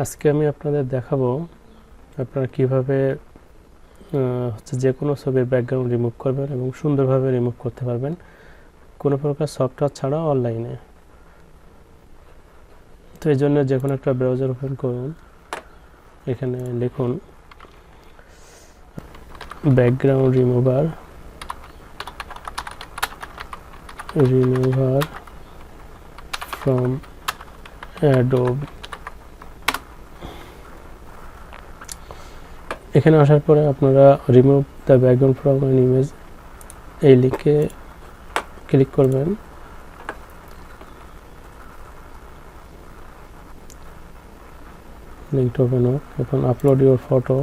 আজকে আমি আপনাদের দেখাবো আপনারা কিভাবে যে কোনো ছবির ব্যাকগ্রাউন্ড রিমুভ করবেন এবং সুন্দরভাবে রিমুভ করতে পারবেন কোনো প্রকার সফটওয়্যার ছাড়া অনলাইনে। তো এই জন্য যে কোনো একটা ব্রাউজার ওপেন করুন, এখানে লিখুন ব্যাকগ্রাউন্ড রিমুভার ফ্রম অ্যাডোব। এখানে আসার পরে আপনারা remove the background from an image এই লিঙ্কে ক্লিক করবেন। লিঙ্কটা ওপেন হোক। এখন আপলোড ইউর ফটো।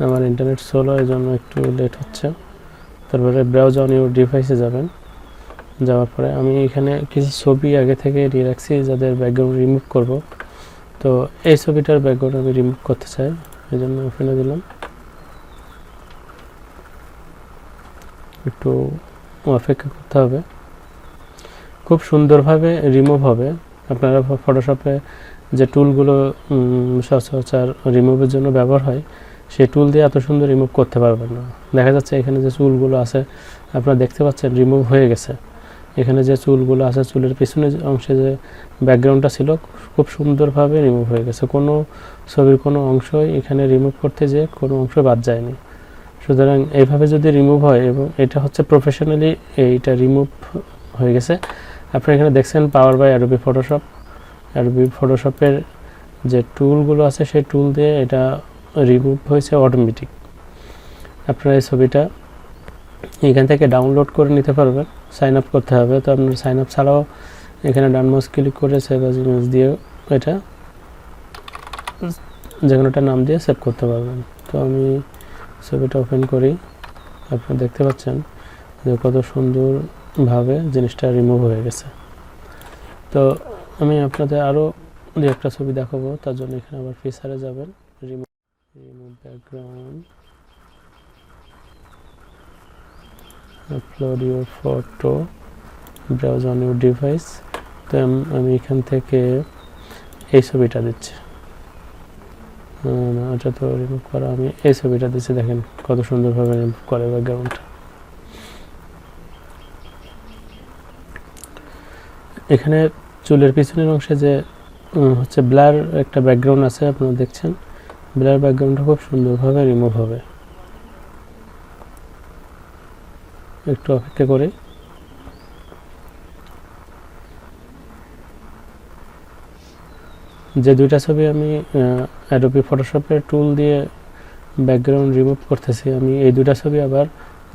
আমার ইন্টারনেট স্লো, এই জন্য একটু লেট হচ্ছে। তারপরে ব্রাউজ অন ইউর ডিভাইসে যাবেন। যাওয়ার পরে আমি এখানে কিছু ছবি আগে থেকে নিয়ে রাখছি যাদের ব্যাকগ্রাউন্ড রিমুভ করব। তো এই ছবিটার ব্যাকগ্রাউন্ড আমি রিমুভ করতে চাই, এই জন্য ওপেনে দিলাম। একটু অপেক্ষা করতে হবে, খুব সুন্দরভাবে রিমুভ হবে। আপনারা ফটোশপে যে টুলগুলো সচরাচর রিমুভের জন্য ব্যবহার হয় সেই টুল দিয়ে এত সুন্দর রিমুভ করতে পারবেন না। দেখা যাচ্ছে এখানে যে চুলগুলো আছে আপনারা দেখতে পাচ্ছেন রিমুভ হয়ে গেছে। এখানে যে চুলগুলো আছে চুলের পিছনে অংশে যে ব্যাকগ্রাউন্ডটা ছিল খুব সুন্দরভাবে রিমুভ হয়ে গেছে। কোনো ছবির কোনো অংশই এখানে রিমুভ করতে যে কোনো অংশ বাদ যায়নি। সুতরাং এইভাবে যদি রিমুভ হয়, এবং এটা হচ্ছে প্রফেশনালি এইটা রিমুভ হয়ে গেছে। আপনারা এখানে দেখছেন power by Adobe Photoshop. Adobe ফটোশপের যে টুলগুলো আছে সেই টুল দিয়ে এটা রিমুভ হয়েছে অটোমেটিক। আপনারা এই ছবিটা এখান থেকে ডাউনলোড করে নিতে পারবেন। সাইন আপ করতে হবে। তো আপনার সাইন আপ ছাড়াও এখানে ডান মাউস ক্লিক করে সেভ অ্যাজ ইমেজ দিয়ে এটা যে কোনো একটা নাম দিয়ে সেভ করতে পারবেন। তো আমি ছবিটা ওপেন করি। আপনারা দেখতে পাচ্ছেন যে কত সুন্দরভাবে জিনিসটা রিমুভ হয়ে গেছে। তো আমি আপনাদের আরও দু একটা ছবি দেখাবো। তার জন্য এখানে আবার ফিচারে যাবেন, remove background, upload your photo, browse on your device. তো আমি এখান থেকে এই ছবিটা দিচ্ছি। না, এটা তো রিমুভ করা, আমি এই ছবিটা দিচ্ছি। দেখেন কত সুন্দরভাবে রিমুভ করে ব্যাকগ্রাউন্ডটা। এখানে চুলের পিছনের অংশে যে হচ্ছে ব্লার একটা ব্যাকগ্রাউন্ড আছে, আপনারা দেখছেন ব্লার ব্যাকগ্রাউন্ডটা খুব সুন্দরভাবে রিমুভ হবে। একটু অপেক্ষা করি। যে দুইটা ছবি আমি অ্যাডোবি ফটোশপের টুল দিয়ে ব্যাকগ্রাউন্ড রিমুভ করতেছি, আমি এই দুইটা ছবি আবার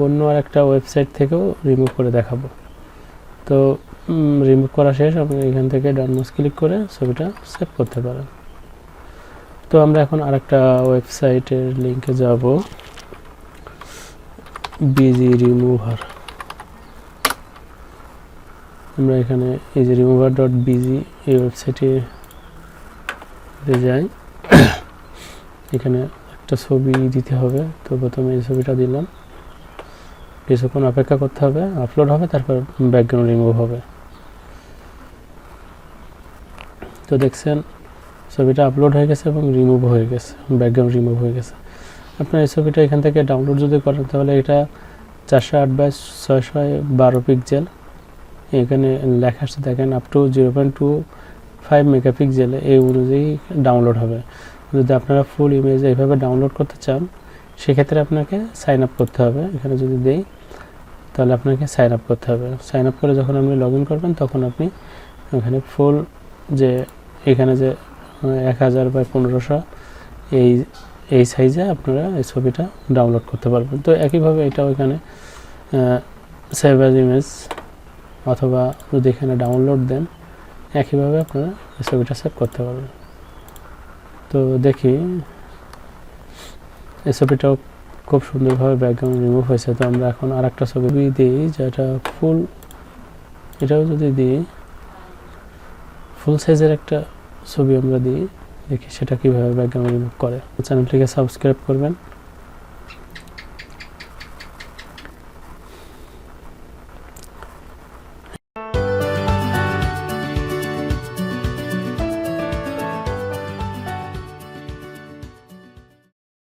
অন্য আর একটা ওয়েবসাইট থেকেও রিমুভ করে দেখাবো। তো রিমুভ করা শেষ। আপনি এখান থেকে ডান মাউস ক্লিক করে ছবিটা সেভ করতে পারেন। তো আমরা এখন আরেকটা ওয়েবসাইটের লিঙ্কে যাব, বিজি রিমুভার। আমরা এখানে এই যে remover.bg এই ওয়েবসাইটে যাই। এখানে একটা ছবি দিতে হবে। তো প্রথমে এই ছবিটা দিলাম, কিছুক্ষণ অপেক্ষা করতে হবে, আপলোড হবে, তারপর ব্যাকগ্রাউন্ড রিমুভ হবে। তো দেখছেন ছবিটা আপলোড হয়ে গেছে এবং রিমুভ হয়ে গেছে, ব্যাকগ্রাউন্ড রিমুভ হয়ে গেছে। আপনার এই ছবিটা এখান থেকে ডাউনলোড যদি করেন তাহলে এটা 408x612 পিক্সেল। এখানে লেখা আছে দেখেন আপ টু 0.25 মেগাপিক্সেল, এই অনুযায়ী ডাউনলোড হবে। যদি আপনারা ফুল ইমেজ এইভাবে ডাউনলোড করতে চান সেক্ষেত্রে আপনাকে সাইন আপ করতে হবে। এখানে যদি দেই তাহলে আপনাকে সাইন আপ করতে হবে। সাইন আপ করে যখন আপনি লগ ইন করবেন তখন আপনি এখানে ফুল যে এখানে যে 1000 বাই 1500 এই সাইজে আপনারা এই ছবিটা ডাউনলোড করতে পারবেন। তো একইভাবে এটাও এখানে সেভ অ্যাজ ইমেজ অথবা যদি এখানে ডাউনলোড দেন একইভাবে আপনারা এই ছবিটা সেভ করতে পারবেন। তো দেখি এই ছবিটাও খুব সুন্দরভাবে ব্যাকগ্রাউন্ড রিমুভ হয়েছে। তো আমরা এখন আর একটা ছবি দিই যেটা ফুল, এটাও যদি দিই ফুল সাইজের একটা ছবি আমরা দিই, দেখি সেটা কীভাবে ব্যাকগ্রাউন্ড রিমুভ করে। চ্যানেলটিকে সাবস্ক্রাইব করবেন।